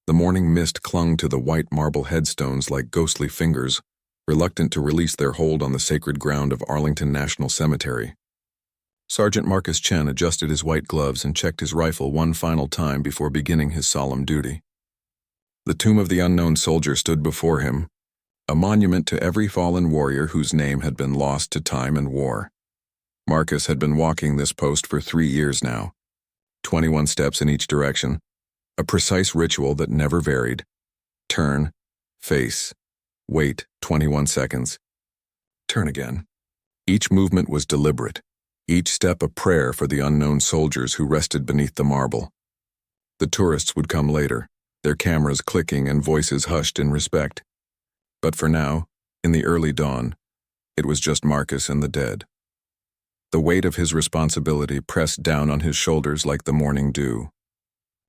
The morning mist clung to the white marble headstones like ghostly fingers, reluctant to release their hold on the sacred ground of Arlington National Cemetery. Sergeant Marcus Chen adjusted his white gloves and checked his rifle one final time before beginning his solemn duty. The tomb of the unknown soldier stood before him, a monument to every fallen warrior whose name had been lost to time and war. Marcus had been walking this post for 3 years now, 21 steps in each direction, a precise ritual that never varied. Turn, face, wait 21 seconds. Turn again. Each movement was deliberate, each step a prayer for the unknown soldiers who rested beneath the marble. The tourists would come later, their cameras clicking and voices hushed in respect. But for now, in the early dawn, it was just Marcus and the dead. The weight of his responsibility pressed down on his shoulders like the morning dew.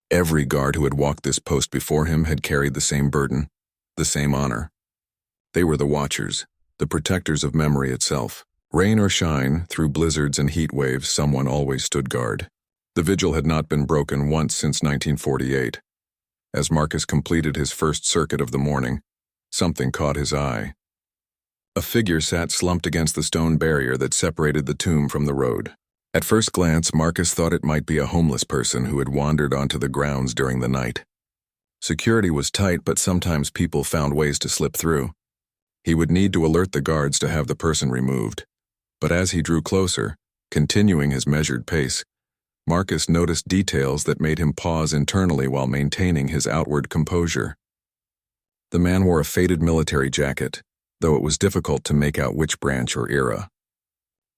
Every guard who had walked this post before him had carried the same burden, the same honor. They were the watchers, the protectors of memory itself. Rain or shine, through blizzards and heat waves, someone always stood guard. The vigil had not been broken once since 1948. As Marcus completed his first circuit of the morning, something caught his eye. A figure sat slumped against the stone barrier that separated the tomb from the road. At first glance, Marcus thought it might be a homeless person who had wandered onto the grounds during the night. Security was tight, but sometimes people found ways to slip through. He would need to alert the guards to have the person removed. But as he drew closer, continuing his measured pace, Marcus noticed details that made him pause internally while maintaining his outward composure. The man wore a faded military jacket, though it was difficult to make out which branch or era.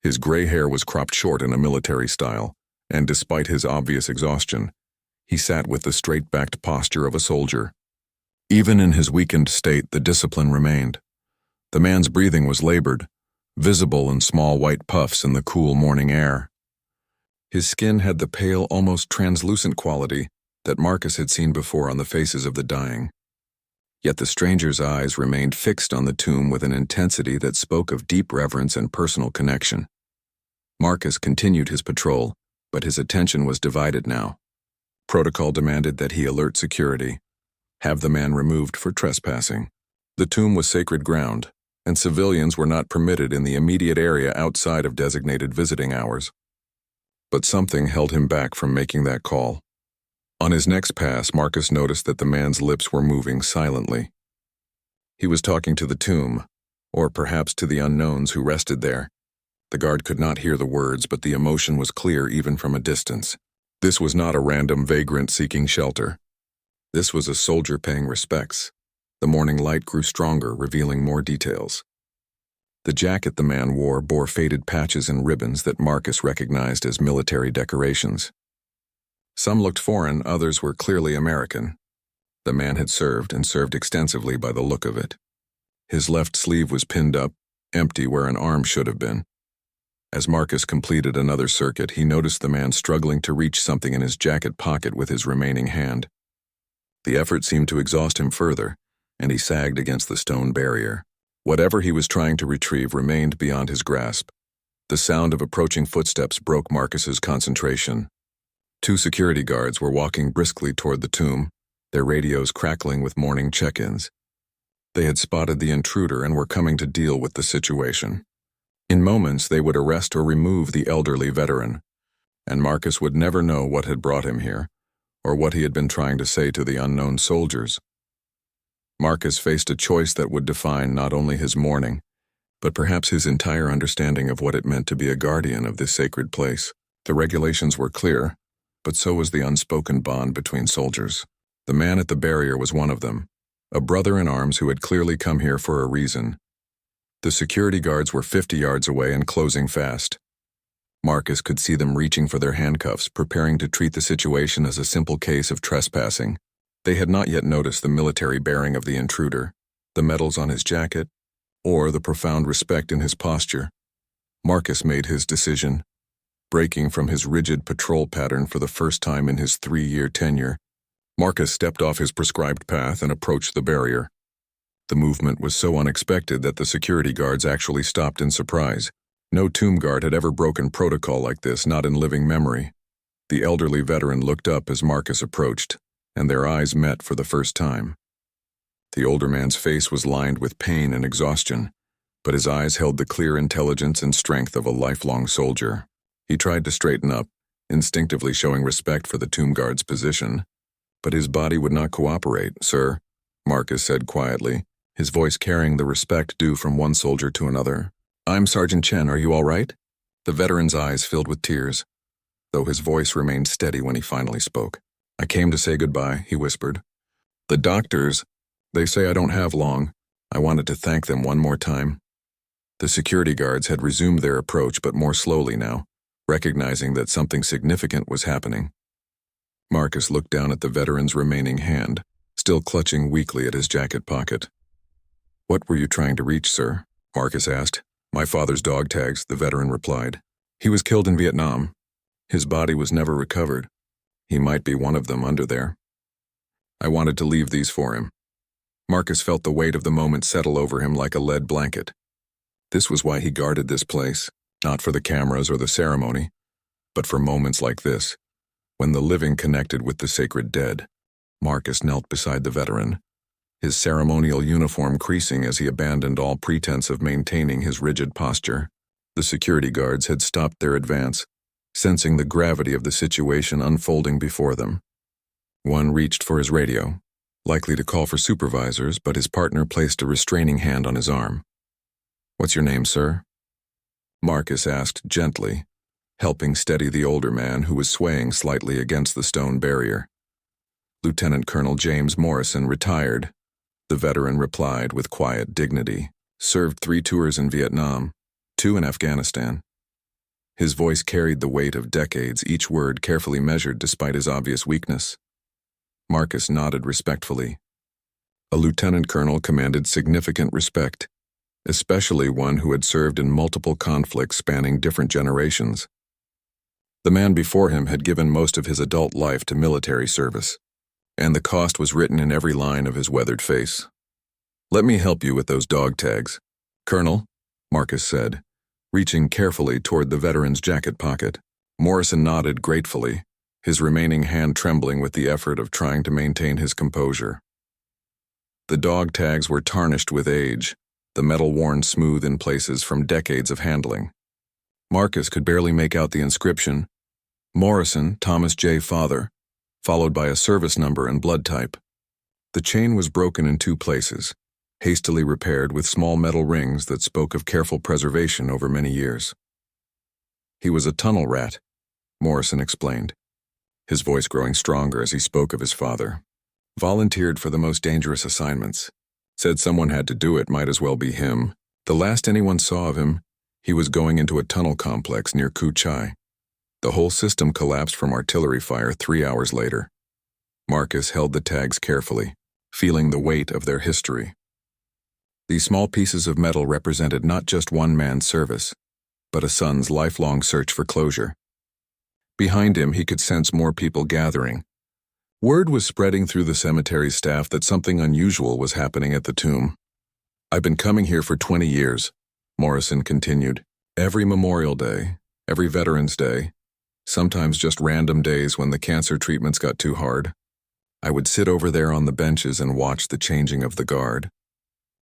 His gray hair was cropped short in a military style, and despite his obvious exhaustion, he sat with the straight-backed posture of a soldier. Even in his weakened state, the discipline remained. The man's breathing was labored, visible in small white puffs in the cool morning air. His skin had the pale, almost translucent quality that Marcus had seen before on the faces of the dying. Yet the stranger's eyes remained fixed on the tomb with an intensity that spoke of deep reverence and personal connection. Marcus continued his patrol, but his attention was divided now. Protocol demanded that he alert security, have the man removed for trespassing. The tomb was sacred ground, and civilians were not permitted in the immediate area outside of designated visiting hours. But something held him back from making that call. On his next pass, Marcus noticed that the man's lips were moving silently. He was talking to the tomb, or perhaps to the unknowns who rested there. The guard could not hear the words, but the emotion was clear even from a distance. This was not a random vagrant seeking shelter. This was a soldier paying respects. The morning light grew stronger, revealing more details. The jacket the man wore bore faded patches and ribbons that Marcus recognized as military decorations. Some looked foreign, others were clearly American. The man had served, and served extensively by the look of it. His left sleeve was pinned up, empty where an arm should have been. As Marcus completed another circuit, he noticed the man struggling to reach something in his jacket pocket with his remaining hand. The effort seemed to exhaust him further, and he sagged against the stone barrier. Whatever he was trying to retrieve remained beyond his grasp. The sound of approaching footsteps broke Marcus's concentration. 2 security guards were walking briskly toward the tomb, their radios crackling with morning check-ins. They had spotted the intruder and were coming to deal with the situation. In moments, they would arrest or remove the elderly veteran, and Marcus would never know what had brought him here, or what he had been trying to say to the unknown soldiers. Marcus faced a choice that would define not only his mourning, but perhaps his entire understanding of what it meant to be a guardian of this sacred place. The regulations were clear, but so was the unspoken bond between soldiers. The man at the barrier was one of them, a brother in arms who had clearly come here for a reason. The security guards were 50 yards away and closing fast. Marcus could see them reaching for their handcuffs, preparing to treat the situation as a simple case of trespassing. They had not yet noticed the military bearing of the intruder, the medals on his jacket, or the profound respect in his posture. Marcus made his decision. Breaking from his rigid patrol pattern for the first time in his 3-year tenure, Marcus stepped off his prescribed path and approached the barrier. The movement was so unexpected that the security guards actually stopped in surprise. No tomb guard had ever broken protocol like this, not in living memory. The elderly veteran looked up as Marcus approached, and their eyes met for the first time. The older man's face was lined with pain and exhaustion, but his eyes held the clear intelligence and strength of a lifelong soldier. He tried to straighten up, instinctively showing respect for the tomb guard's position, but his body would not cooperate. "Sir," Marcus said quietly, his voice carrying the respect due from one soldier to another. "I'm Sergeant Chen, are you all right?" The veteran's eyes filled with tears, though his voice remained steady when he finally spoke. "I came to say goodbye," he whispered. "The doctors, they say I don't have long. I wanted to thank them one more time." The security guards had resumed their approach, but more slowly now, recognizing that something significant was happening. Marcus looked down at the veteran's remaining hand, still clutching weakly at his jacket pocket. "What were you trying to reach, sir?" Marcus asked. "My father's dog tags," the veteran replied. "He was killed in Vietnam. His body was never recovered. He might be one of them under there. I wanted to leave these for him." Marcus felt the weight of the moment settle over him like a lead blanket. This was why he guarded this place, not for the cameras or the ceremony, but for moments like this, when the living connected with the sacred dead. Marcus knelt beside the veteran, his ceremonial uniform creasing as he abandoned all pretense of maintaining his rigid posture. The security guards had stopped their advance, sensing the gravity of the situation unfolding before them. One reached for his radio, likely to call for supervisors, but his partner placed a restraining hand on his arm. "What's your name, sir?" Marcus asked gently, helping steady the older man who was swaying slightly against the stone barrier. "Lieutenant Colonel James Morrison, retired," the veteran replied with quiet dignity. "Served 3 tours in Vietnam, 2 in Afghanistan." His voice carried the weight of decades, each word carefully measured despite his obvious weakness. Marcus nodded respectfully. A lieutenant colonel commanded significant respect, especially one who had served in multiple conflicts spanning different generations. The man before him had given most of his adult life to military service, and the cost was written in every line of his weathered face. "Let me help you with those dog tags, Colonel," Marcus said, reaching carefully toward the veteran's jacket pocket. Morrison nodded gratefully, his remaining hand trembling with the effort of trying to maintain his composure. The dog tags were tarnished with age, the metal worn smooth in places from decades of handling. Marcus could barely make out the inscription, "Morrison, Thomas J. Father," followed by a service number and blood type. The chain was broken in 2 places, hastily repaired with small metal rings that spoke of careful preservation over many years. "He was a tunnel rat," Morrison explained, his voice growing stronger as he spoke of his father. "Volunteered for the most dangerous assignments. Said someone had to do it, might as well be him. The last anyone saw of him, he was going into a tunnel complex near Ku Chai. The whole system collapsed from artillery fire 3 hours later." Marcus held the tags carefully, feeling the weight of their history. These small pieces of metal represented not just one man's service, but a son's lifelong search for closure. Behind him, he could sense more people gathering. Word was spreading through the cemetery staff that something unusual was happening at the tomb. "I've been coming here for 20 years, Morrison continued. "Every Memorial Day, every Veterans Day, sometimes just random days when the cancer treatments got too hard. I would sit over there on the benches and watch the changing of the guard.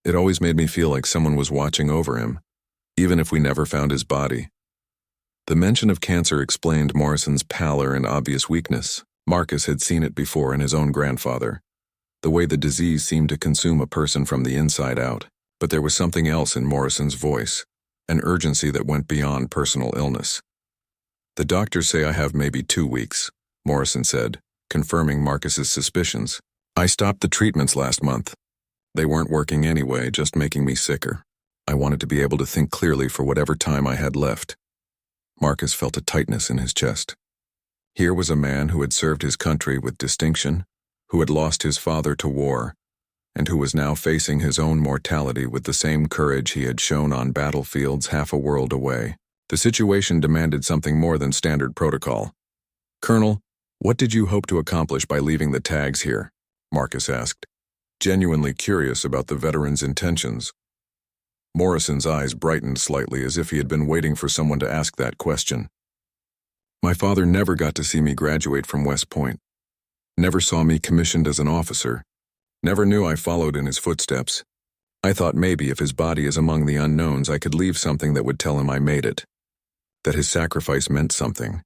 It always made me feel like someone was watching over him, even if we never found his body." The mention of cancer explained Morrison's pallor and obvious weakness. Marcus had seen it before in his own grandfather, the way the disease seemed to consume a person from the inside out. But there was something else in Morrison's voice, an urgency that went beyond personal illness. "The doctors say I have maybe 2 weeks, Morrison said, confirming Marcus's suspicions. "I stopped the treatments last month. They weren't working anyway, just making me sicker. I wanted to be able to think clearly for whatever time I had left." Marcus felt a tightness in his chest. Here was a man who had served his country with distinction, who had lost his father to war, and who was now facing his own mortality with the same courage he had shown on battlefields half a world away. The situation demanded something more than standard protocol. "Colonel, what did you hope to accomplish by leaving the tags here?" Marcus asked, genuinely curious about the veteran's intentions. Morrison's eyes brightened slightly as if he had been waiting for someone to ask that question. "My father never got to see me graduate from West Point. Never saw me commissioned as an officer. Never knew I followed in his footsteps. I thought maybe if his body is among the unknowns, I could leave something that would tell him I made it. That his sacrifice meant something.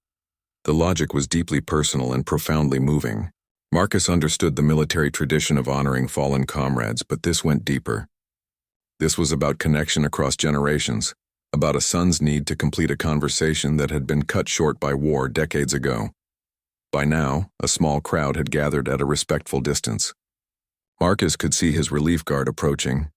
The logic was deeply personal and profoundly moving. Marcus understood the military tradition of honoring fallen comrades, but this went deeper. This was about connection across generations, about a son's need to complete a conversation that had been cut short by war decades ago. By now, a small crowd had gathered at a respectful distance. Marcus could see his relief guard approaching,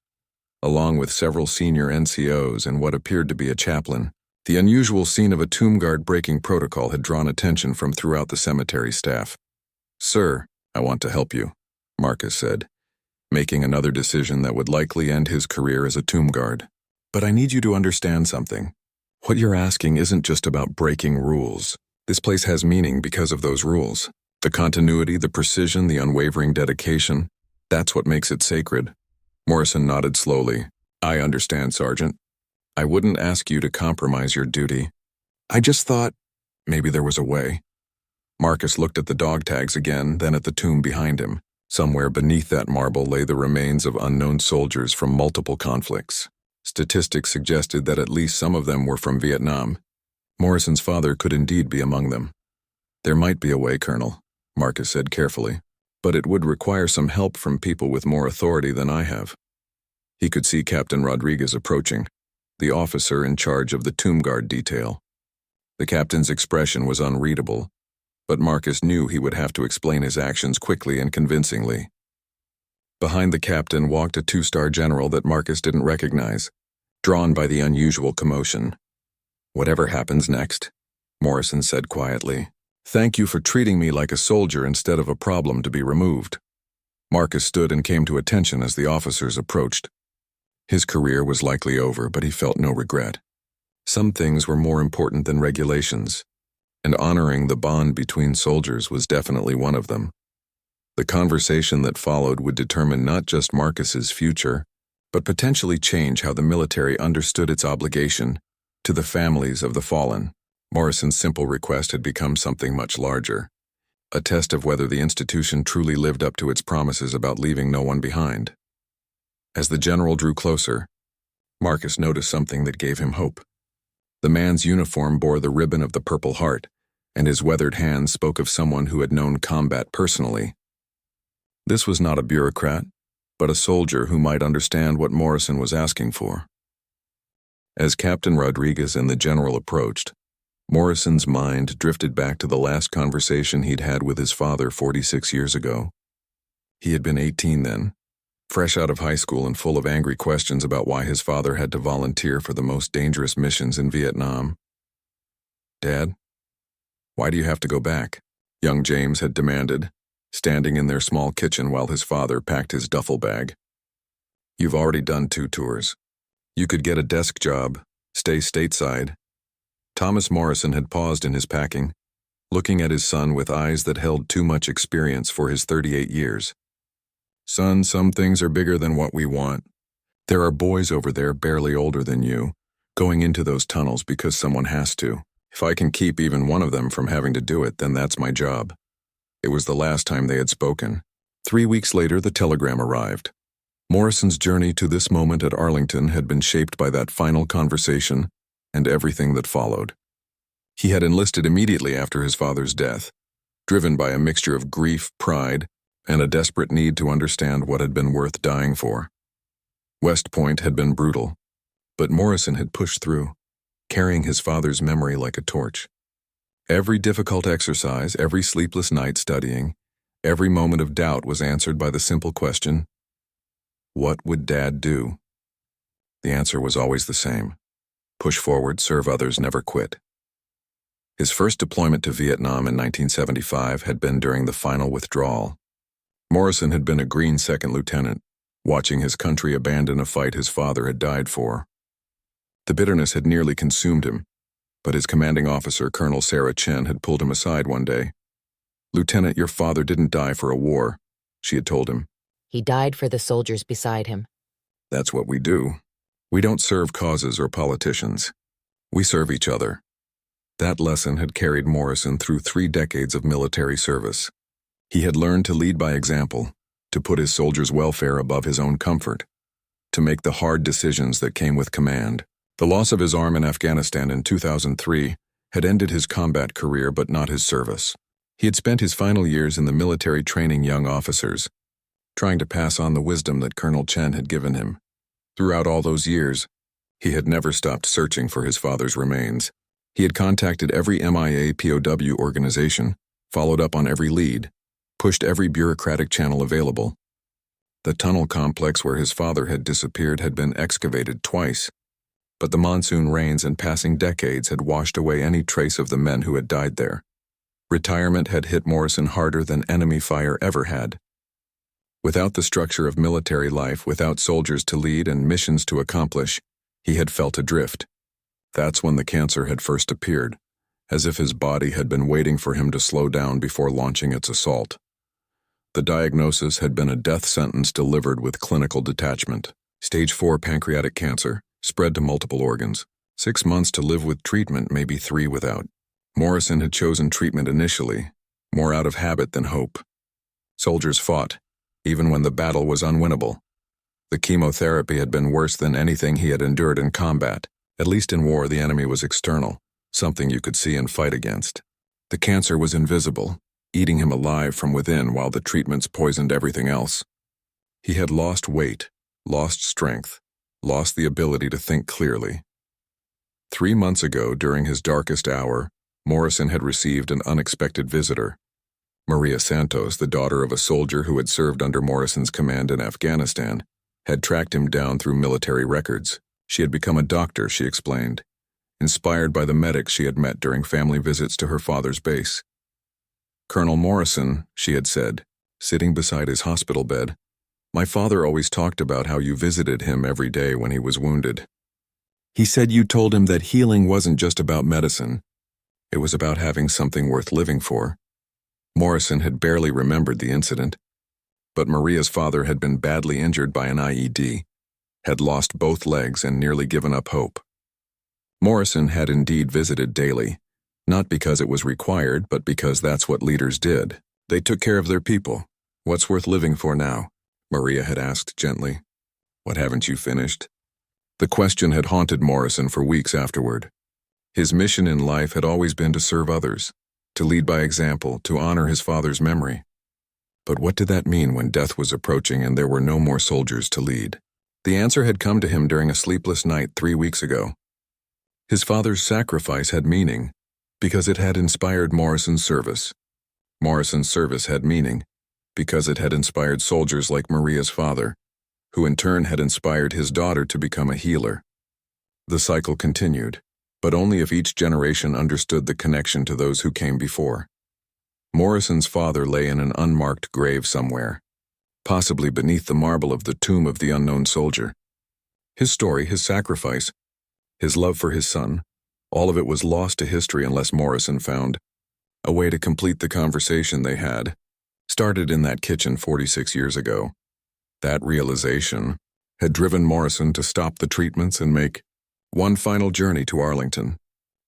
along with several senior NCOs and what appeared to be a chaplain. The unusual scene of a tomb guard breaking protocol had drawn attention from throughout the cemetery staff. "Sir, I want to help you," Marcus said, making another decision that would likely end his career as a tomb guard. "But I need you to understand something. What you're asking isn't just about breaking rules. This place has meaning because of those rules. The continuity, the precision, the unwavering dedication, that's what makes it sacred." Morrison nodded slowly. "I understand, Sergeant. I wouldn't ask you to compromise your duty. I just thought maybe there was a way." Marcus looked at the dog tags again, then at the tomb behind him. Somewhere beneath that marble lay the remains of unknown soldiers from multiple conflicts. Statistics suggested that at least some of them were from Vietnam. Morrison's father could indeed be among them. "There might be a way, Colonel," Marcus said carefully, "but it would require some help from people with more authority than I have." He could see Captain Rodriguez approaching, the officer in charge of the tomb guard detail. The captain's expression was unreadable, but Marcus knew he would have to explain his actions quickly and convincingly. Behind the captain walked a two-star general that Marcus didn't recognize, drawn by the unusual commotion. "Whatever happens next," Morrison said quietly, "thank you for treating me like a soldier instead of a problem to be removed." Marcus stood and came to attention as the officers approached. His career was likely over, but he felt no regret. Some things were more important than regulations, and honoring the bond between soldiers was definitely one of them. The conversation that followed would determine not just Marcus's future, but potentially change how the military understood its obligation to the families of the fallen. Morrison's simple request had become something much larger, a test of whether the institution truly lived up to its promises about leaving no one behind. As the general drew closer, Marcus noticed something that gave him hope. The man's uniform bore the ribbon of the Purple Heart, and his weathered hands spoke of someone who had known combat personally. This was not a bureaucrat, but a soldier who might understand what Morrison was asking for. As Captain Rodriguez and the general approached, Morrison's mind drifted back to the last conversation he'd had with his father 46 years ago. He had been 18 then, fresh out of high school and full of angry questions about why his father had to volunteer for the most dangerous missions in Vietnam. "Dad, why do you have to go back?" young James had demanded, standing in their small kitchen while his father packed his duffel bag. "You've already done 2 tours. You could get a desk job, stay stateside." Thomas Morrison had paused in his packing, looking at his son with eyes that held too much experience for his 38 years. "Son, some things are bigger than what we want. There are boys over there barely older than you, going into those tunnels because someone has to. If I can keep even one of them from having to do it, then that's my job." It was the last time they had spoken. 3 weeks later, the telegram arrived. Morrison's journey to this moment at Arlington had been shaped by that final conversation and everything that followed. He had enlisted immediately after his father's death, driven by a mixture of grief, pride, and a desperate need to understand what had been worth dying for. West Point had been brutal, but Morrison had pushed through, carrying his father's memory like a torch. Every difficult exercise, every sleepless night studying, every moment of doubt was answered by the simple question, what would Dad do? The answer was always the same: push forward, serve others, never quit. His first deployment to Vietnam in 1975 had been during the final withdrawal. Morrison had been a green second lieutenant, watching his country abandon a fight his father had died for. The bitterness had nearly consumed him, but his commanding officer, Colonel Sarah Chen, had pulled him aside one day. "Lieutenant, your father didn't die for a war," she had told him. "He died for the soldiers beside him." "That's what we do. We don't serve causes or politicians. We serve each other." That lesson had carried Morrison through 3 decades of military service. He had learned to lead by example, to put his soldiers' welfare above his own comfort, to make the hard decisions that came with command. The loss of his arm in Afghanistan in 2003 had ended his combat career but not his service. He had spent his final years in the military training young officers, trying to pass on the wisdom that Colonel Chen had given him. Throughout all those years, he had never stopped searching for his father's remains. He had contacted every MIA POW organization, followed up on every lead, pushed every bureaucratic channel available. The tunnel complex where his father had disappeared had been excavated twice, but the monsoon rains and passing decades had washed away any trace of the men who had died there. Retirement had hit Morrison harder than enemy fire ever had. Without the structure of military life, without soldiers to lead and missions to accomplish, he had felt adrift. That's when the cancer had first appeared, as if his body had been waiting for him to slow down before launching its assault. The diagnosis had been a death sentence delivered with clinical detachment. Stage 4 pancreatic cancer, spread to multiple organs. 6 months to live with treatment, maybe 3 without. Morrison had chosen treatment initially, more out of habit than hope. Soldiers fought, even when the battle was unwinnable. The chemotherapy had been worse than anything he had endured in combat. At least in war, the enemy was external, something you could see and fight against. The cancer was invisible, eating him alive from within while the treatments poisoned everything else. He had lost weight, lost strength, lost the ability to think clearly. 3 months ago, during his darkest hour, Morrison had received an unexpected visitor. Maria Santos, the daughter of a soldier who had served under Morrison's command in Afghanistan, had tracked him down through military records. She had become a doctor, she explained, inspired by the medics she had met during family visits to her father's base. "Colonel Morrison," she had said, sitting beside his hospital bed, "my father always talked about how you visited him every day when he was wounded. He said you told him that healing wasn't just about medicine. It was about having something worth living for." Morrison had barely remembered the incident, but Maria's father had been badly injured by an IED, had lost both legs and nearly given up hope. Morrison had indeed visited daily, not because it was required, but because that's what leaders did. They took care of their people. "What's worth living for now?" Maria had asked gently. "What haven't you finished?" The question had haunted Morrison for weeks afterward. His mission in life had always been to serve others, to lead by example, to honor his father's memory. But what did that mean when death was approaching and there were no more soldiers to lead? The answer had come to him during a sleepless night 3 weeks ago. His father's sacrifice had meaning, because it had inspired Morrison's service. Morrison's service had meaning, because it had inspired soldiers like Maria's father, who in turn had inspired his daughter to become a healer. The cycle continued, but only if each generation understood the connection to those who came before. Morrison's father lay in an unmarked grave somewhere, possibly beneath the marble of the tomb of the unknown soldier. His story, his sacrifice, his love for his son, all of it was lost to history unless Morrison found a way to complete the conversation they had, started in that kitchen 46 years ago. That realization had driven Morrison to stop the treatments and make one final journey to Arlington.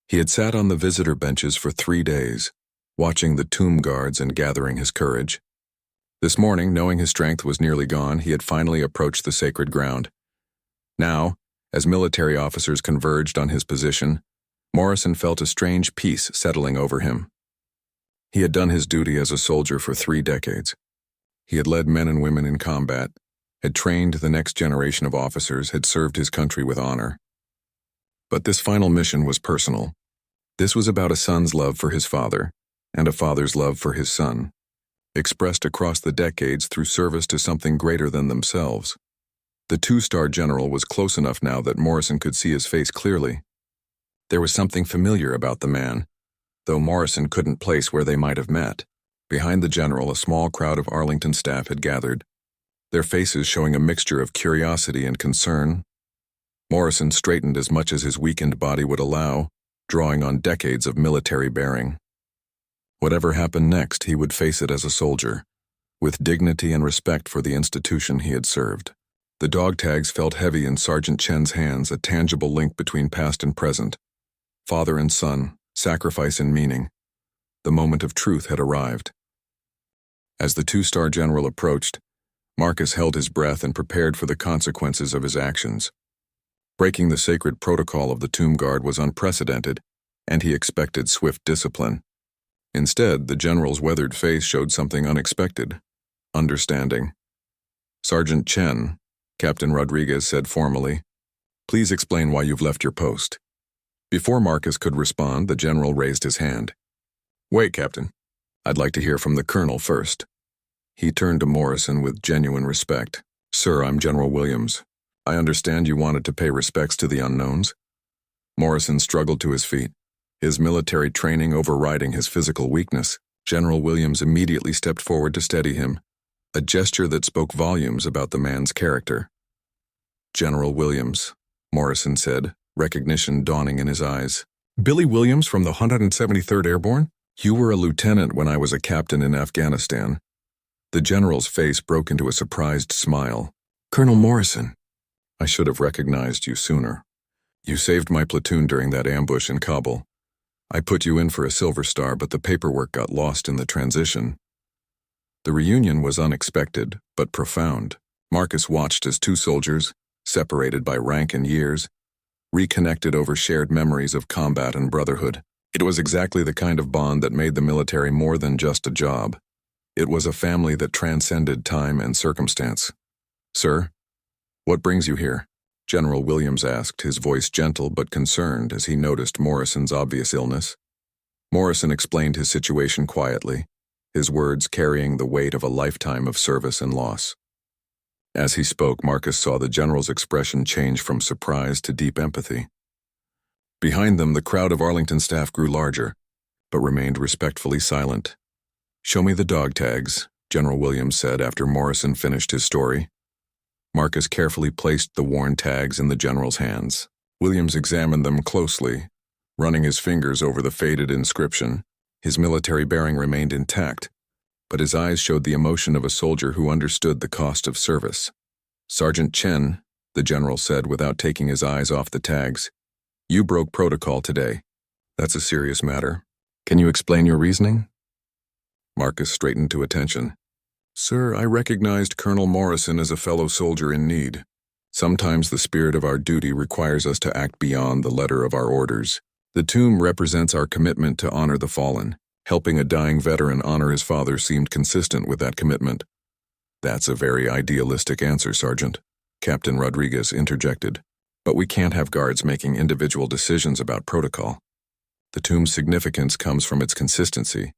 He had sat on the visitor benches for 3 days, watching the tomb guards and gathering his courage. This morning, knowing his strength was nearly gone, he had finally approached the sacred ground. Now, as military officers converged on his position, Morrison felt a strange peace settling over him. He had done his duty as a soldier for 3 decades. He had led men and women in combat, had trained the next generation of officers, had served his country with honor. But this final mission was personal. This was about a son's love for his father, and a father's love for his son, expressed across the decades through service to something greater than themselves. The 2-star general was close enough now that Morrison could see his face clearly. There was something familiar about the man, though Morrison couldn't place where they might have met. Behind the general, a small crowd of Arlington staff had gathered, their faces showing a mixture of curiosity and concern. Morrison straightened as much as his weakened body would allow, drawing on decades of military bearing. Whatever happened next, he would face it as a soldier, with dignity and respect for the institution he had served. The dog tags felt heavy in Sergeant Chen's hands, a tangible link between past and present. Father and son, sacrifice and meaning. The moment of truth had arrived. As the two-star general approached, Marcus held his breath and prepared for the consequences of his actions. Breaking the sacred protocol of the tomb guard was unprecedented, and he expected swift discipline. Instead, the general's weathered face showed something unexpected: understanding. "Sergeant Chen," Captain Rodriguez said formally, "please explain why you've left your post." Before Marcus could respond, the general raised his hand. "Wait, Captain. I'd like to hear from the colonel first." He turned to Morrison with genuine respect. "Sir, I'm General Williams. I understand you wanted to pay respects to the unknowns." Morrison struggled to his feet, his military training overriding his physical weakness. General Williams immediately stepped forward to steady him, a gesture that spoke volumes about the man's character. "General Williams," Morrison said, recognition dawning in his eyes. "Billy Williams from the 173rd Airborne? You were a lieutenant when I was a captain in Afghanistan." The general's face broke into a surprised smile. "Colonel Morrison, I should have recognized you sooner. You saved my platoon during that ambush in Kabul. I put you in for a Silver Star, but the paperwork got lost in the transition." The reunion was unexpected, but profound. Marcus watched as two soldiers, separated by rank and years, reconnected over shared memories of combat and brotherhood. It was exactly the kind of bond that made the military more than just a job. It was a family that transcended time and circumstance. "Sir, what brings you here?" General Williams asked, his voice gentle but concerned as he noticed Morrison's obvious illness. Morrison explained his situation quietly, his words carrying the weight of a lifetime of service and loss. As he spoke, Marcus saw the general's expression change from surprise to deep empathy. Behind them, the crowd of Arlington staff grew larger, but remained respectfully silent. "Show me the dog tags," General Williams said after Morrison finished his story. Marcus carefully placed the worn tags in the general's hands. Williams examined them closely, running his fingers over the faded inscription. His military bearing remained intact, but his eyes showed the emotion of a soldier who understood the cost of service. "Sergeant Chen," the general said without taking his eyes off the tags, "you broke protocol today. That's a serious matter. Can you explain your reasoning?" Marcus straightened to attention. "Sir, I recognized Colonel Morrison as a fellow soldier in need. Sometimes the spirit of our duty requires us to act beyond the letter of our orders. The tomb represents our commitment to honor the fallen. Helping a dying veteran honor his father seemed consistent with that commitment." "That's a very idealistic answer, Sergeant," Captain Rodriguez interjected. "But we can't have guards making individual decisions about protocol. The tomb's significance comes from its consistency,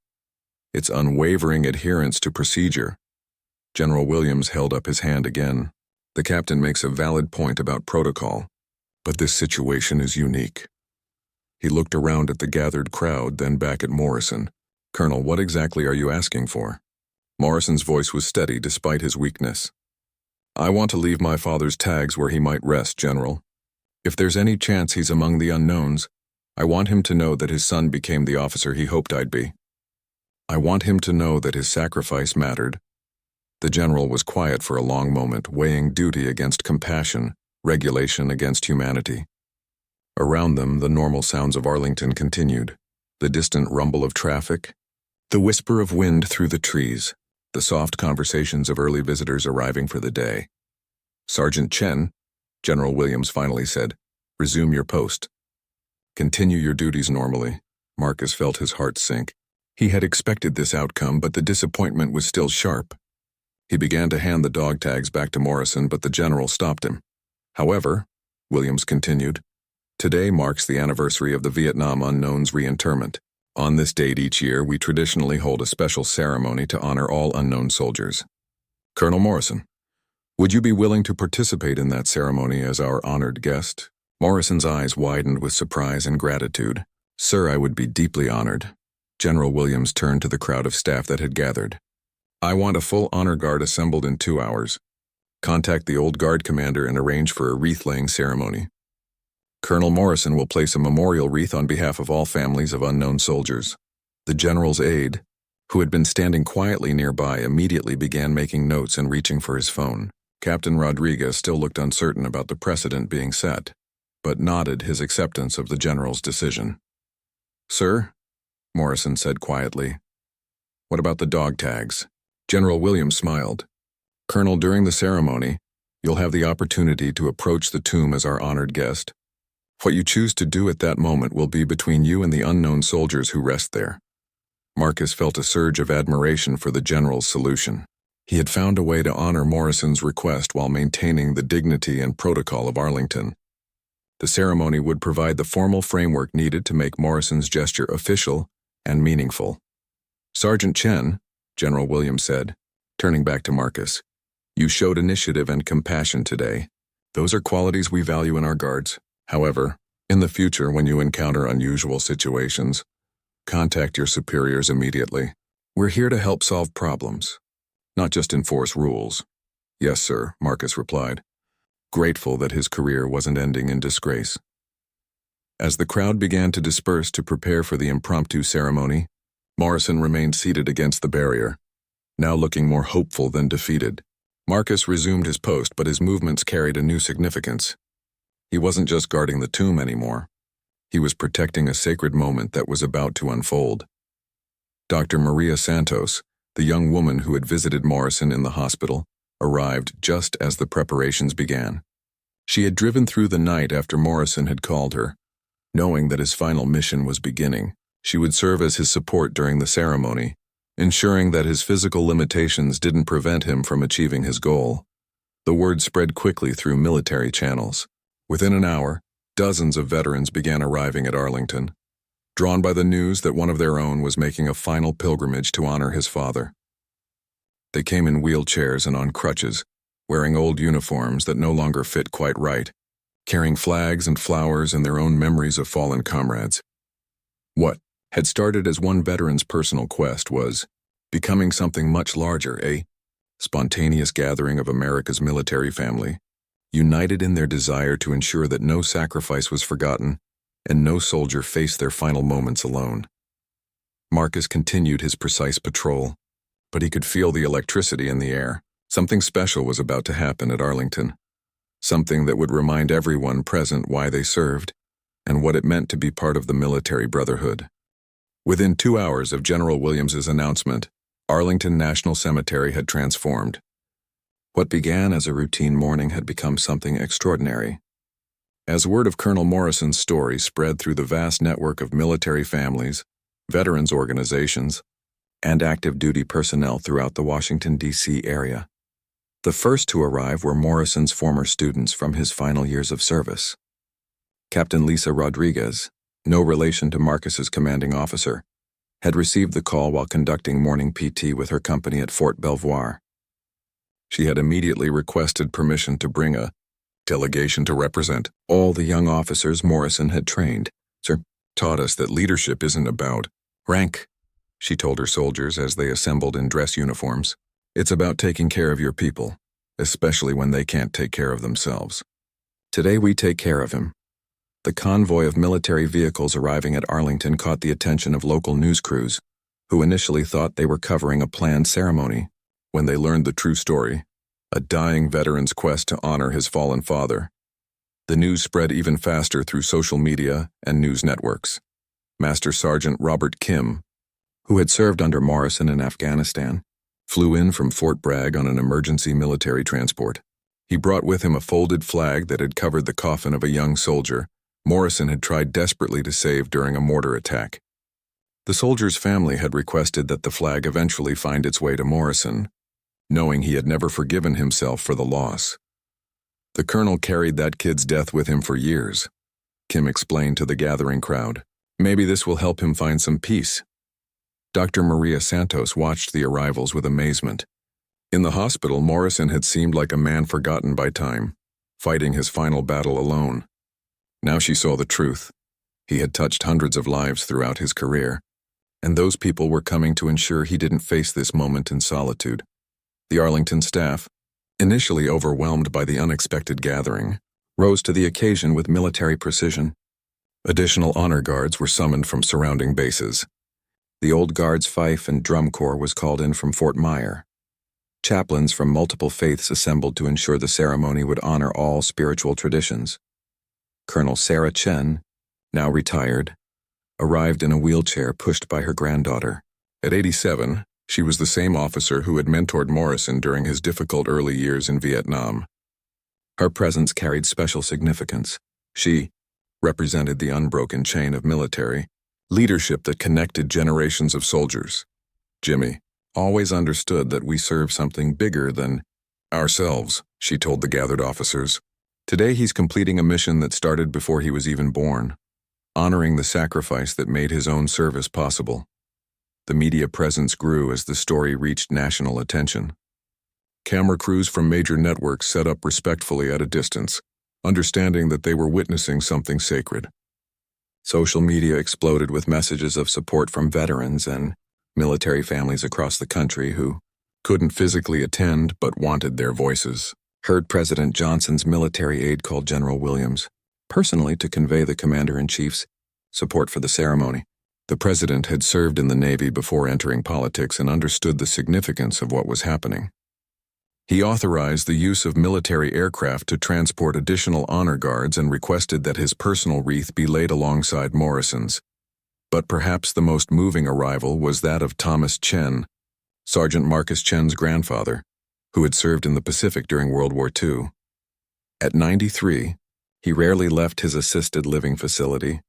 its unwavering adherence to procedure." General Williams held up his hand again. "The captain makes a valid point about protocol, but this situation is unique." He looked around at the gathered crowd, then back at Morrison. "Colonel, what exactly are you asking for?" Morrison's voice was steady despite his weakness. "I want to leave my father's tags where he might rest, General. If there's any chance he's among the unknowns, I want him to know that his son became the officer he hoped I'd be. I want him to know that his sacrifice mattered." The general was quiet for a long moment, weighing duty against compassion, regulation against humanity. Around them, the normal sounds of Arlington continued: the distant rumble of traffic, the whisper of wind through the trees, the soft conversations of early visitors arriving for the day. "Sergeant Chen," General Williams finally said, "resume your post. Continue your duties normally." Marcus felt his heart sink. He had expected this outcome, but the disappointment was still sharp. He began to hand the dog tags back to Morrison, but the general stopped him. "However," Williams continued, "today marks the anniversary of the Vietnam unknown's reinterment. On this date each year, we traditionally hold a special ceremony to honor all unknown soldiers. Colonel Morrison, would you be willing to participate in that ceremony as our honored guest?" Morrison's eyes widened with surprise and gratitude. "Sir, I would be deeply honored." General Williams turned to the crowd of staff that had gathered. "I want a full honor guard assembled in 2 hours. Contact the old guard commander and arrange for a wreath-laying ceremony. Colonel Morrison will place a memorial wreath on behalf of all families of unknown soldiers." The general's aide, who had been standing quietly nearby, immediately began making notes and reaching for his phone. Captain Rodriguez still looked uncertain about the precedent being set, but nodded his acceptance of the general's decision. "Sir," Morrison said quietly, "what about the dog tags?" General Williams smiled. Colonel, during the ceremony, you'll have the opportunity to approach the tomb as our honored guest. What you choose to do at that moment will be between you and the unknown soldiers who rest there. Marcus felt a surge of admiration for the general's solution. He had found a way to honor Morrison's request while maintaining the dignity and protocol of Arlington. The ceremony would provide the formal framework needed to make Morrison's gesture official and meaningful. Sergeant Chen, General Williams said, turning back to Marcus, you showed initiative and compassion today. Those are qualities we value in our guards. However, in the future, when you encounter unusual situations, contact your superiors immediately. We're here to help solve problems, not just enforce rules. Yes, sir, Marcus replied, grateful that his career wasn't ending in disgrace. As the crowd began to disperse to prepare for the impromptu ceremony, Morrison remained seated against the barrier, now looking more hopeful than defeated. Marcus resumed his post, but his movements carried a new significance. He wasn't just guarding the tomb anymore. He was protecting a sacred moment that was about to unfold. Dr. Maria Santos, the young woman who had visited Morrison in the hospital, arrived just as the preparations began. She had driven through the night after Morrison had called her, knowing that his final mission was beginning. She would serve as his support during the ceremony, ensuring that his physical limitations didn't prevent him from achieving his goal. The word spread quickly through military channels. Within an hour, dozens of veterans began arriving at Arlington, drawn by the news that one of their own was making a final pilgrimage to honor his father. They came in wheelchairs and on crutches, wearing old uniforms that no longer fit quite right, carrying flags and flowers and their own memories of fallen comrades. What had started as one veteran's personal quest was becoming something much larger, a spontaneous gathering of America's military family, united in their desire to ensure that no sacrifice was forgotten and no soldier faced their final moments alone. Marcus continued his precise patrol, but he could feel the electricity in the air. Something special was about to happen at Arlington, something that would remind everyone present why they served and what it meant to be part of the military brotherhood. Within 2 hours of General Williams's announcement, Arlington National Cemetery had transformed. What began as a routine mourning had become something extraordinary. As word of Colonel Morrison's story spread through the vast network of military families, veterans organizations, and active duty personnel throughout the Washington, D.C. area. The first to arrive were Morrison's former students from his final years of service. Captain Lisa Rodriguez, no relation to Marcus's commanding officer, had received the call while conducting morning PT with her company at Fort Belvoir. She had immediately requested permission to bring a delegation to represent all the young officers Morrison had trained. Sir, taught us that leadership isn't about rank, she told her soldiers as they assembled in dress uniforms. It's about taking care of your people, especially when they can't take care of themselves. Today we take care of him. The convoy of military vehicles arriving at Arlington caught the attention of local news crews, who initially thought they were covering a planned ceremony. When they learned the true story, a dying veteran's quest to honor his fallen father, the news spread even faster through social media and news networks. Master Sergeant Robert Kim, who had served under Morrison in Afghanistan, flew in from Fort Bragg on an emergency military transport. He brought with him a folded flag that had covered the coffin of a young soldier Morrison had tried desperately to save during a mortar attack. The soldier's family had requested that the flag eventually find its way to Morrison, knowing he had never forgiven himself for the loss. The colonel carried that kid's death with him for years, Kim explained to the gathering crowd. Maybe this will help him find some peace. Dr. Maria Santos watched the arrivals with amazement. In the hospital, Morrison had seemed like a man forgotten by time, fighting his final battle alone. Now she saw the truth. He had touched hundreds of lives throughout his career, and those people were coming to ensure he didn't face this moment in solitude. The Arlington staff, initially overwhelmed by the unexpected gathering, rose to the occasion with military precision. Additional honor guards were summoned from surrounding bases. The Old Guard's fife and drum corps was called in from Fort Myer. Chaplains from multiple faiths assembled to ensure the ceremony would honor all spiritual traditions. Colonel Sarah Chen, now retired, arrived in a wheelchair pushed by her granddaughter. At 87, She was the same officer who had mentored Morrison during his difficult early years in Vietnam. Her presence carried special significance. She represented the unbroken chain of military leadership that connected generations of soldiers. Jimmy always understood that we serve something bigger than ourselves, she told the gathered officers. Today he's completing a mission that started before he was even born, honoring the sacrifice that made his own service possible. The media presence grew as the story reached national attention. Camera crews from major networks set up respectfully at a distance, understanding that they were witnessing something sacred. Social media exploded with messages of support from veterans and military families across the country who couldn't physically attend but wanted their voices. Heard President Johnson's military aide called General Williams personally to convey the commander-in-chief's support for the ceremony. The president had served in the Navy before entering politics and understood the significance of what was happening. He authorized the use of military aircraft to transport additional honor guards and requested that his personal wreath be laid alongside Morrison's. But perhaps the most moving arrival was that of Thomas Chen, Sergeant Marcus Chen's grandfather, who had served in the Pacific during World War II. At 93, he rarely left his assisted living facility,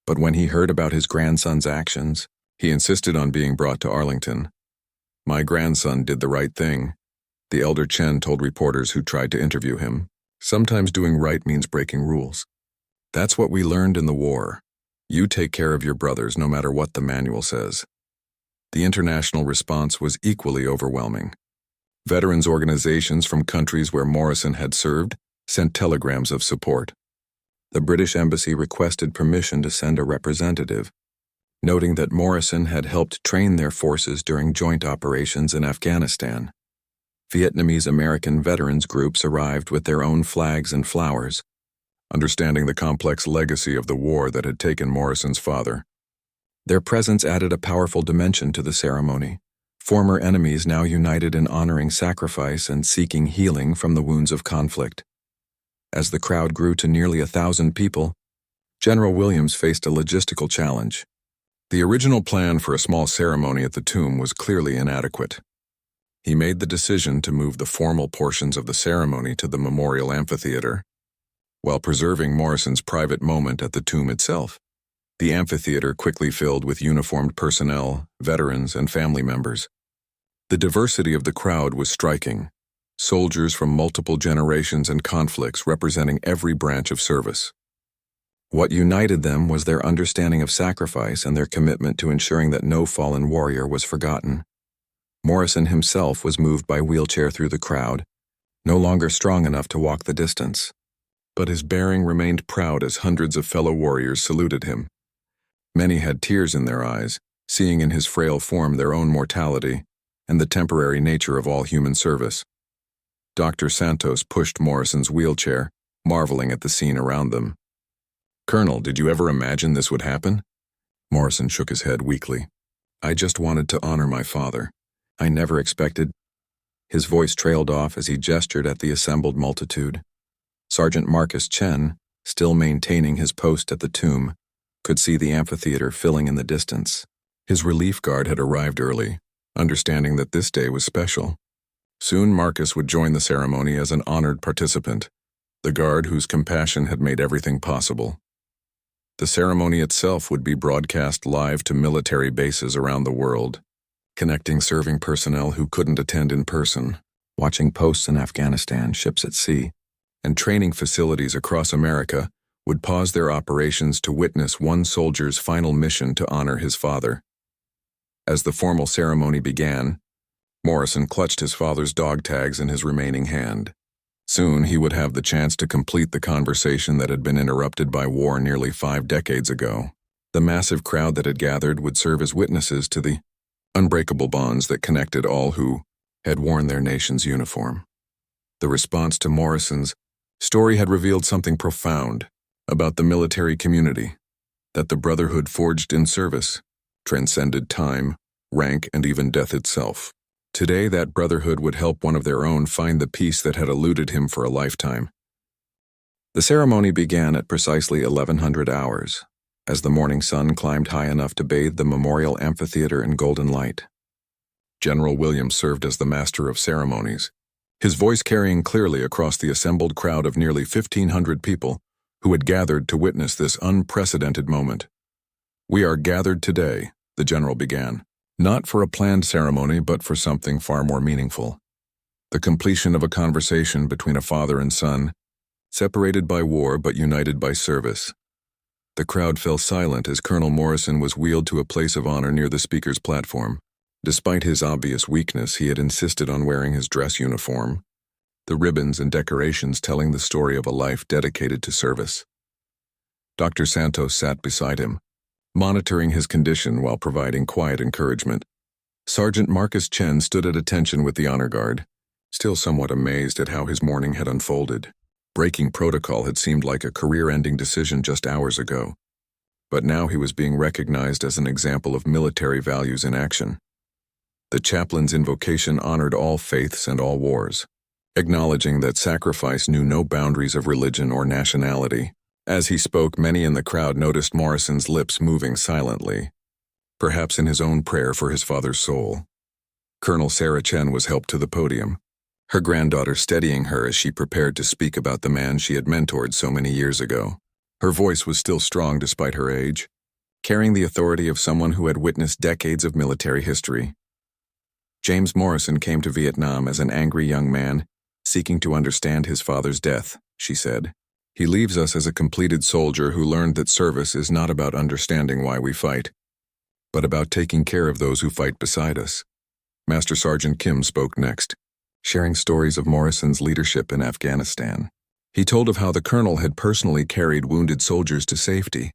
but when he heard about his grandson's actions, he insisted on being brought to Arlington. "My grandson did the right thing," the elder Chen told reporters who tried to interview him. "Sometimes doing right means breaking rules. That's what we learned in the war. You take care of your brothers no matter what the manual says." The international response was equally overwhelming. Veterans organizations from countries where Morrison had served sent telegrams of support. The British Embassy requested permission to send a representative, noting that Morrison had helped train their forces during joint operations in Afghanistan. Vietnamese American veterans groups arrived with their own flags and flowers, understanding the complex legacy of the war that had taken Morrison's father. Their presence added a powerful dimension to the ceremony. Former enemies now united in honoring sacrifice and seeking healing from the wounds of conflict. As the crowd grew to nearly 1,000 people, General Williams faced a logistical challenge. The original plan for a small ceremony at the tomb was clearly inadequate. He made the decision to move the formal portions of the ceremony to the memorial amphitheater, while preserving Morrison's private moment at the tomb itself. The amphitheater quickly filled with uniformed personnel, veterans, and family members. The diversity of the crowd was striking. Soldiers from multiple generations and conflicts representing every branch of service. What united them was their understanding of sacrifice and their commitment to ensuring that no fallen warrior was forgotten. Morrison himself was moved by wheelchair through the crowd, no longer strong enough to walk the distance. But his bearing remained proud as hundreds of fellow warriors saluted him. Many had tears in their eyes, seeing in his frail form their own mortality and the temporary nature of all human service. Dr. Santos pushed Morrison's wheelchair, marveling at the scene around them. "Colonel, did you ever imagine this would happen?" Morrison shook his head weakly. "I just wanted to honor my father. I never expected—" His voice trailed off as he gestured at the assembled multitude. Sergeant Marcus Chen, still maintaining his post at the tomb, could see the amphitheater filling in the distance. His relief guard had arrived early, understanding that this day was special. Soon Marcus would join the ceremony as an honored participant, the guard whose compassion had made everything possible. The ceremony itself would be broadcast live to military bases around the world, connecting serving personnel who couldn't attend in person, watching posts in Afghanistan, ships at sea, and training facilities across America would pause their operations to witness one soldier's final mission to honor his father. As the formal ceremony began, Morrison clutched his father's dog tags in his remaining hand. Soon he would have the chance to complete the conversation that had been interrupted by war nearly 5 decades ago. The massive crowd that had gathered would serve as witnesses to the unbreakable bonds that connected all who had worn their nation's uniform. The response to Morrison's story had revealed something profound about the military community, that the brotherhood forged in service transcended time, rank, and even death itself. Today, that brotherhood would help one of their own find the peace that had eluded him for a lifetime. The ceremony began at precisely 1100 hours, as the morning sun climbed high enough to bathe the memorial amphitheater in golden light. General Williams served as the master of ceremonies, his voice carrying clearly across the assembled crowd of nearly 1,500 people who had gathered to witness this unprecedented moment. "We are gathered today," the general began, "not for a planned ceremony but for something far more meaningful. The completion of a conversation between a father and son, separated by war but united by service." The crowd fell silent as Colonel Morrison was wheeled to a place of honor near the speaker's platform. Despite his obvious weakness, he had insisted on wearing his dress uniform, the ribbons and decorations telling the story of a life dedicated to service. Dr. Santos sat beside him, monitoring his condition while providing quiet encouragement. Sergeant Marcus Chen stood at attention with the honor guard, still somewhat amazed at how his morning had unfolded. Breaking protocol had seemed like a career-ending decision just hours ago, but now he was being recognized as an example of military values in action. The chaplain's invocation honored all faiths and all wars, acknowledging that sacrifice knew no boundaries of religion or nationality. As he spoke, many in the crowd noticed Morrison's lips moving silently, perhaps in his own prayer for his father's soul. Colonel Sarah Chen was helped to the podium, her granddaughter steadying her as she prepared to speak about the man she had mentored so many years ago. Her voice was still strong despite her age, carrying the authority of someone who had witnessed decades of military history. "James Morrison came to Vietnam as an angry young man, seeking to understand his father's death," she said. "He leaves us as a completed soldier who learned that service is not about understanding why we fight, but about taking care of those who fight beside us." Master Sergeant Kim spoke next, sharing stories of Morrison's leadership in Afghanistan. He told of how the colonel had personally carried wounded soldiers to safety,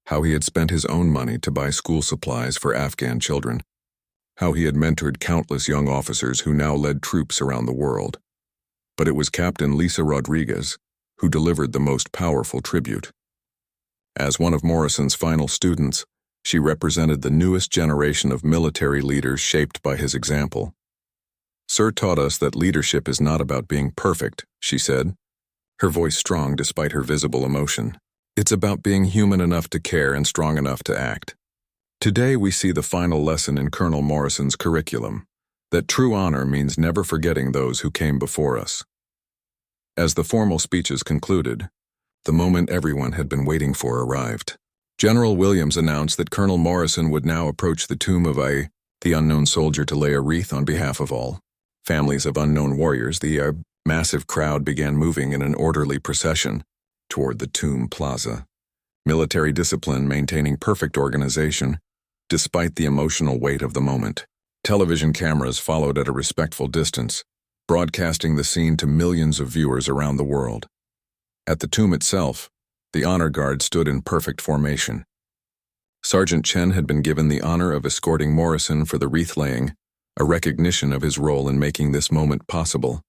how he had spent his own money to buy school supplies for Afghan children, how he had mentored countless young officers who now led troops around the world. But it was Captain Lisa Rodriguez who delivered the most powerful tribute. As one of Morrison's final students, she represented the newest generation of military leaders shaped by his example. "Sir taught us that leadership is not about being perfect," she said, her voice strong despite her visible emotion. "It's about being human enough to care and strong enough to act." Today we see the final lesson in Colonel Morrison's curriculum, that true honor means never forgetting those who came before us. As the formal speeches concluded, the moment everyone had been waiting for arrived. General Williams announced that Colonel Morrison would now approach the tomb of the unknown soldier to lay a wreath on behalf of all families of unknown warriors. The massive crowd began moving in an orderly procession toward the tomb plaza. Military discipline maintaining perfect organization, despite the emotional weight of the moment. Television cameras followed at a respectful distance, broadcasting the scene to millions of viewers around the world. At the tomb itself, the honor guard stood in perfect formation. Sergeant Chen had been given the honor of escorting Morrison for the wreath-laying, a recognition of his role in making this moment possible.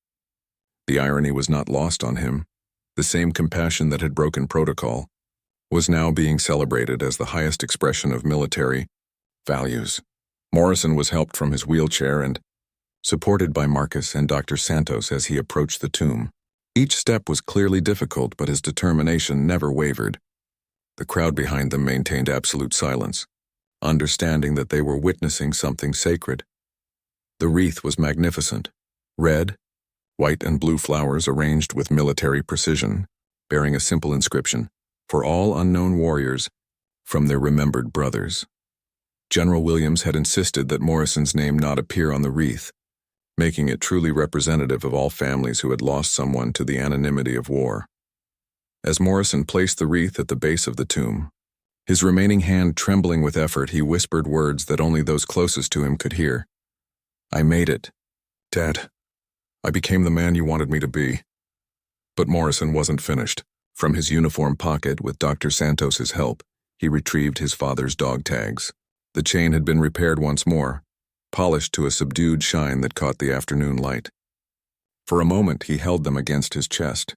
The irony was not lost on him. The same compassion that had broken protocol was now being celebrated as the highest expression of military values. Morrison was helped from his wheelchair and supported by Marcus and Dr. Santos as he approached the tomb. Each step was clearly difficult, but his determination never wavered. The crowd behind them maintained absolute silence, understanding that they were witnessing something sacred. The wreath was magnificent, red, white and blue flowers arranged with military precision, bearing a simple inscription, "For all unknown warriors, from their remembered brothers." General Williams had insisted that Morrison's name not appear on the wreath, making it truly representative of all families who had lost someone to the anonymity of war. As Morrison placed the wreath at the base of the tomb, his remaining hand trembling with effort, he whispered words that only those closest to him could hear. "I made it. Dad, I became the man you wanted me to be." But Morrison wasn't finished. From his uniform pocket, with Dr. Santos's help, he retrieved his father's dog tags. The chain had been repaired once more, polished to a subdued shine that caught the afternoon light. For a moment he held them against his chest,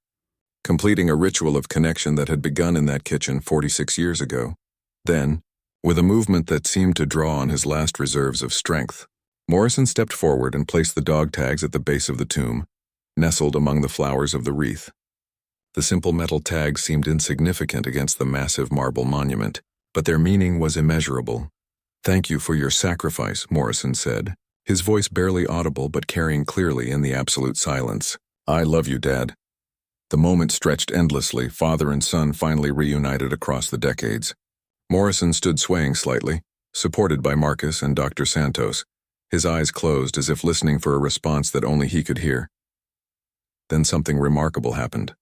completing a ritual of connection that had begun in that kitchen 46 years ago. Then, with a movement that seemed to draw on his last reserves of strength, Morrison stepped forward and placed the dog tags at the base of the tomb, nestled among the flowers of the wreath. The simple metal tags seemed insignificant against the massive marble monument, but their meaning was immeasurable. "Thank you for your sacrifice," Morrison said, his voice barely audible but carrying clearly in the absolute silence. "I love you, Dad." The moment stretched endlessly, father and son finally reunited across the decades. Morrison stood swaying slightly, supported by Marcus and Dr. Santos, his eyes closed as if listening for a response that only he could hear. Then something remarkable happened.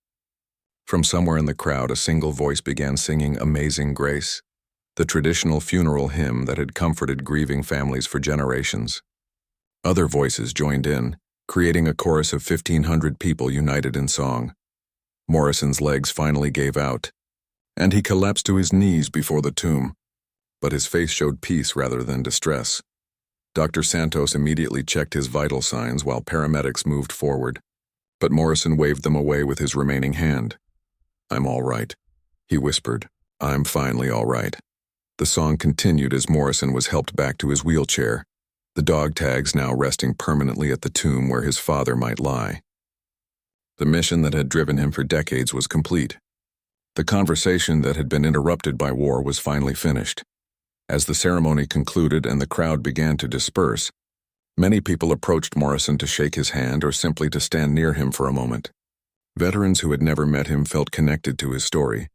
From somewhere in the crowd, a single voice began singing Amazing Grace, the traditional funeral hymn that had comforted grieving families for generations. Other voices joined in, creating a chorus of 1,500 people united in song. Morrison's legs finally gave out, and he collapsed to his knees before the tomb, but his face showed peace rather than distress. Dr. Santos immediately checked his vital signs while paramedics moved forward, but Morrison waved them away with his remaining hand. "I'm all right," he whispered. "I'm finally all right." The song continued as Morrison was helped back to his wheelchair, the dog tags now resting permanently at the tomb where his father might lie. The mission that had driven him for decades was complete. The conversation that had been interrupted by war was finally finished. As the ceremony concluded and the crowd began to disperse, many people approached Morrison to shake his hand or simply to stand near him for a moment. Veterans who had never met him felt connected to his story,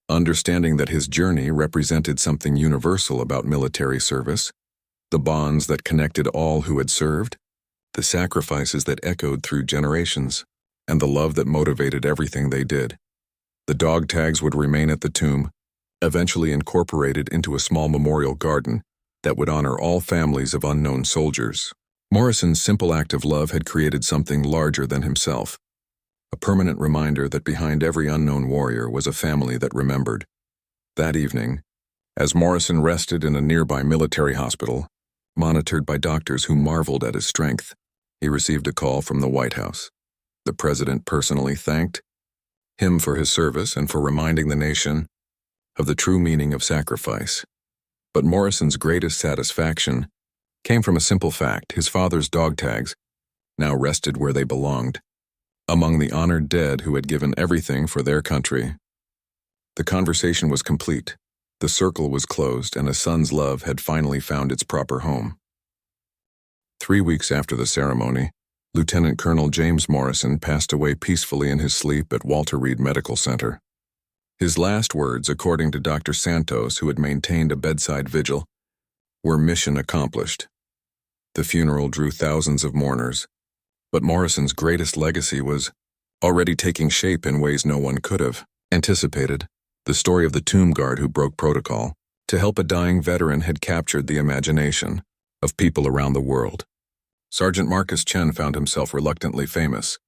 understanding that his journey represented something universal about military service, the bonds that connected all who had served, the sacrifices that echoed through generations, and the love that motivated everything they did. The dog tags would remain at the tomb, eventually incorporated into a small memorial garden that would honor all families of unknown soldiers. Morrison's simple act of love had created something larger than himself, a permanent reminder that behind every unknown warrior was a family that remembered. That evening, as Morrison rested in a nearby military hospital, monitored by doctors who marveled at his strength, he received a call from the White House. The president personally thanked him for his service and for reminding the nation of the true meaning of sacrifice. But Morrison's greatest satisfaction came from a simple fact: his father's dog tags now rested where they belonged, among the honored dead who had given everything for their country. The conversation was complete, the circle was closed, and a son's love had finally found its proper home. 3 weeks after the ceremony, Lieutenant Colonel James Morrison passed away peacefully in his sleep at Walter Reed Medical Center. His last words, according to Dr. Santos, who had maintained a bedside vigil, were "mission accomplished." The funeral drew thousands of mourners, but Morrison's greatest legacy was already taking shape in ways no one could have anticipated. The story of the tomb guard who broke protocol to help a dying veteran had captured the imagination of people around the world. Sergeant Marcus Chen found himself reluctantly famous,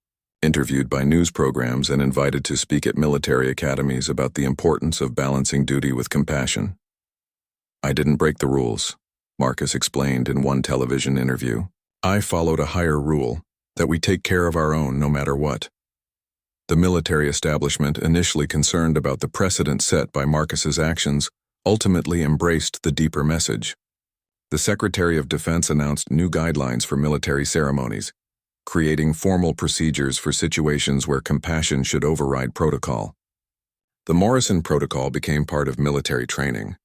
interviewed by news programs and invited to speak at military academies about the importance of balancing duty with compassion. "I didn't break the rules," Marcus explained in one television interview. "I followed a higher rule, that we take care of our own no matter what." The military establishment, initially concerned about the precedent set by Marcus's actions, ultimately embraced the deeper message. The Secretary of Defense announced new guidelines for military ceremonies, creating formal procedures for situations where compassion should override protocol. The Morrison Protocol became part of military training,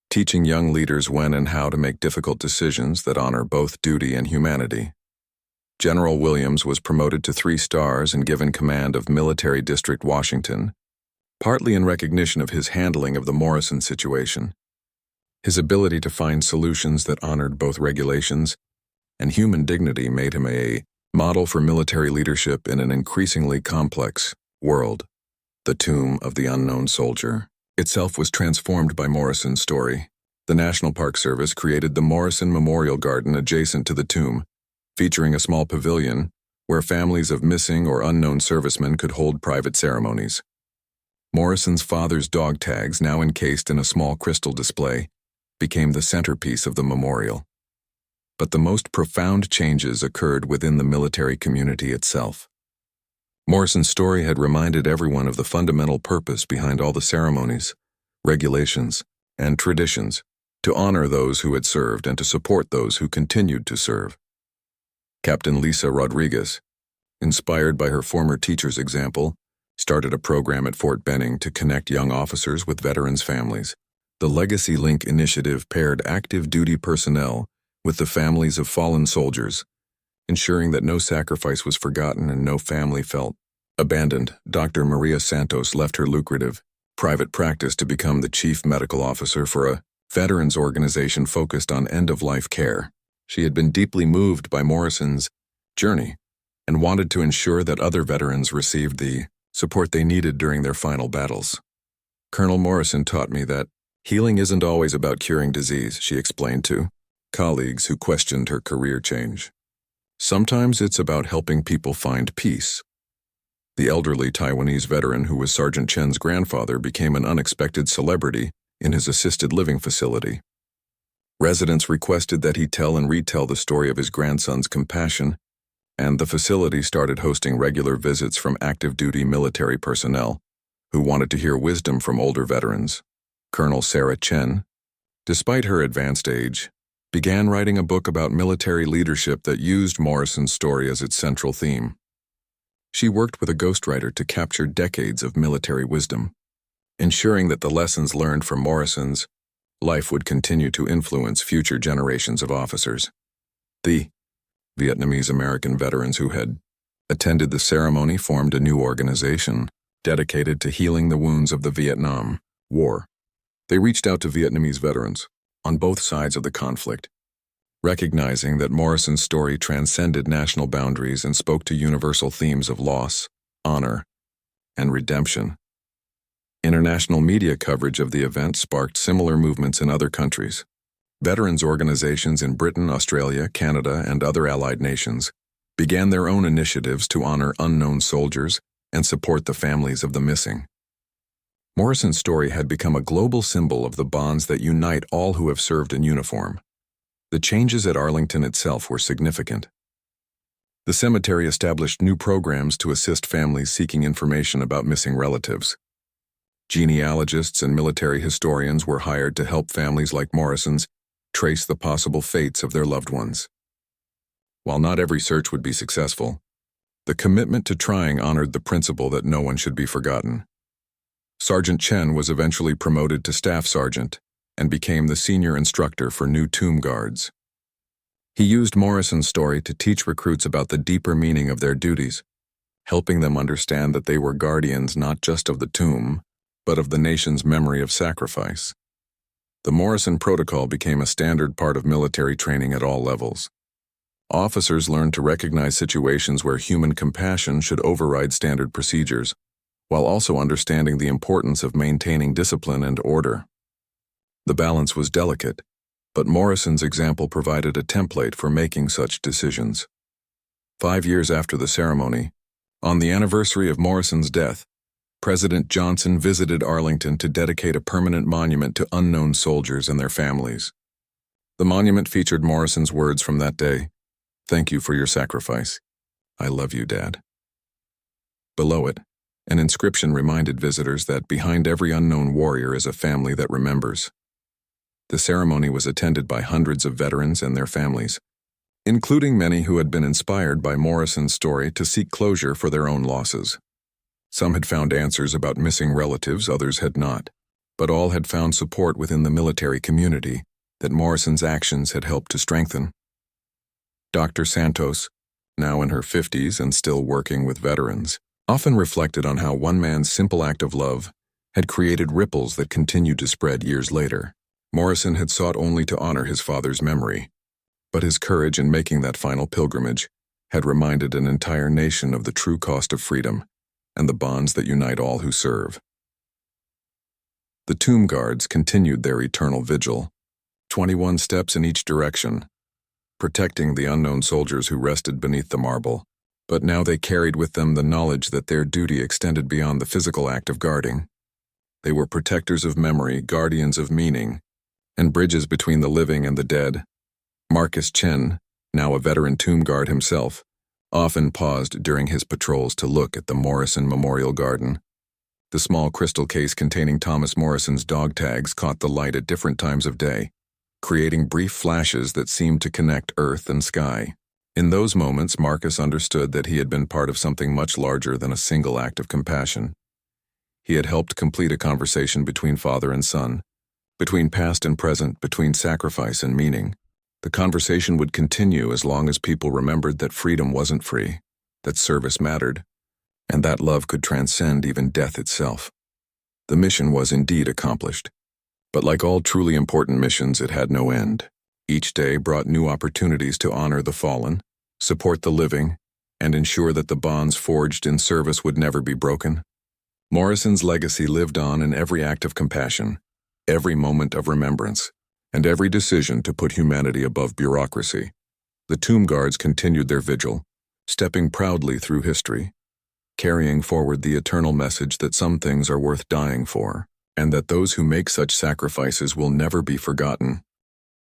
teaching young leaders when and how to make difficult decisions that honor both duty and humanity. General Williams was promoted to 3 stars and given command of Military District Washington, partly in recognition of his handling of the Morrison situation. His ability to find solutions that honored both regulations and human dignity made him a model for military leadership in an increasingly complex world. The tomb of the unknown soldier itself was transformed by Morrison's story. The National Park Service created the Morrison Memorial Garden adjacent to the tomb, featuring a small pavilion where families of missing or unknown servicemen could hold private ceremonies. Morrison's father's dog tags, now encased in a small crystal display, became the centerpiece of the memorial. But the most profound changes occurred within the military community itself. Morrison's story had reminded everyone of the fundamental purpose behind all the ceremonies, regulations, and traditions: to honor those who had served and to support those who continued to serve. Captain Lisa Rodriguez, inspired by her former teacher's example, started a program at Fort Benning to connect young officers with veterans' families. The Legacy Link initiative paired active duty personnel with the families of fallen soldiers, ensuring that no sacrifice was forgotten and no family felt abandoned. Dr. Maria Santos left her lucrative private practice to become the chief medical officer for a veterans organization focused on end-of-life care. She had been deeply moved by Morrison's journey and wanted to ensure that other veterans received the support they needed during their final battles. Colonel Morrison taught me that healing isn't always about curing disease, she explained to colleagues who questioned her career change. Sometimes it's about helping people find peace. The elderly Taiwanese veteran who was Sergeant Chen's grandfather became an unexpected celebrity in his assisted living facility. Residents requested that he tell and retell the story of his grandson's compassion, and the facility started hosting regular visits from active-duty military personnel who wanted to hear wisdom from older veterans. Colonel Sarah Chen, despite her advanced age, began writing a book about military leadership that used Morrison's story as its central theme. She worked with a ghostwriter to capture decades of military wisdom, ensuring that the lessons learned from Morrison's life would continue to influence future generations of officers. The Vietnamese American veterans who had attended the ceremony formed a new organization dedicated to healing the wounds of the Vietnam War. They reached out to Vietnamese veterans on both sides of the conflict, recognizing that Morrison's story transcended national boundaries and spoke to universal themes of loss, honor, and redemption. International media coverage of the event sparked similar movements in other countries. Veterans organizations in Britain, Australia, Canada, and other allied nations began their own initiatives to honor unknown soldiers and support the families of the missing. Morrison's story had become a global symbol of the bonds that unite all who have served in uniform. The changes at Arlington itself were significant. The cemetery established new programs to assist families seeking information about missing relatives. Genealogists and military historians were hired to help families like Morrison's trace the possible fates of their loved ones. While not every search would be successful, the commitment to trying honored the principle that no one should be forgotten. Sergeant Chen was eventually promoted to staff sergeant and became the senior instructor for new tomb guards. He used Morrison's story to teach recruits about the deeper meaning of their duties, helping them understand that they were guardians not just of the tomb, but of the nation's memory of sacrifice. The Morrison Protocol became a standard part of military training at all levels. Officers learned to recognize situations where human compassion should override standard procedures, while also understanding the importance of maintaining discipline and order. The balance was delicate, but Morrison's example provided a template for making such decisions. 5 years after the ceremony, on the anniversary of Morrison's death, President Johnson visited Arlington to dedicate a permanent monument to unknown soldiers and their families. The monument featured Morrison's words from that day, "Thank you for your sacrifice. I love you, Dad." Below it, an inscription reminded visitors that behind every unknown warrior is a family that remembers. The ceremony was attended by hundreds of veterans and their families, including many who had been inspired by Morrison's story to seek closure for their own losses. Some had found answers about missing relatives, others had not, but all had found support within the military community that Morrison's actions had helped to strengthen. Dr. Santos, now in her 50s and still working with veterans, often reflected on how one man's simple act of love had created ripples that continued to spread years later. Morrison had sought only to honor his father's memory, but his courage in making that final pilgrimage had reminded an entire nation of the true cost of freedom and the bonds that unite all who serve. The tomb guards continued their eternal vigil, 21 steps in each direction, protecting the unknown soldiers who rested beneath the marble, but now they carried with them the knowledge that their duty extended beyond the physical act of guarding. They were protectors of memory, guardians of meaning, and bridges between the living and the dead. Marcus Chen, now a veteran tomb guard himself, often paused during his patrols to look at the Morrison Memorial Garden. The small crystal case containing Thomas Morrison's dog tags caught the light at different times of day, creating brief flashes that seemed to connect earth and sky. In those moments, Marcus understood that he had been part of something much larger than a single act of compassion. He had helped complete a conversation between father and son, between past and present, between sacrifice and meaning. The conversation would continue as long as people remembered that freedom wasn't free, that service mattered, and that love could transcend even death itself. The mission was indeed accomplished. But like all truly important missions, it had no end. Each day brought new opportunities to honor the fallen, support the living, and ensure that the bonds forged in service would never be broken. Morrison's legacy lived on in every act of compassion, every moment of remembrance, and every decision to put humanity above bureaucracy. The tomb guards continued their vigil, stepping proudly through history, carrying forward the eternal message that some things are worth dying for, and that those who make such sacrifices will never be forgotten.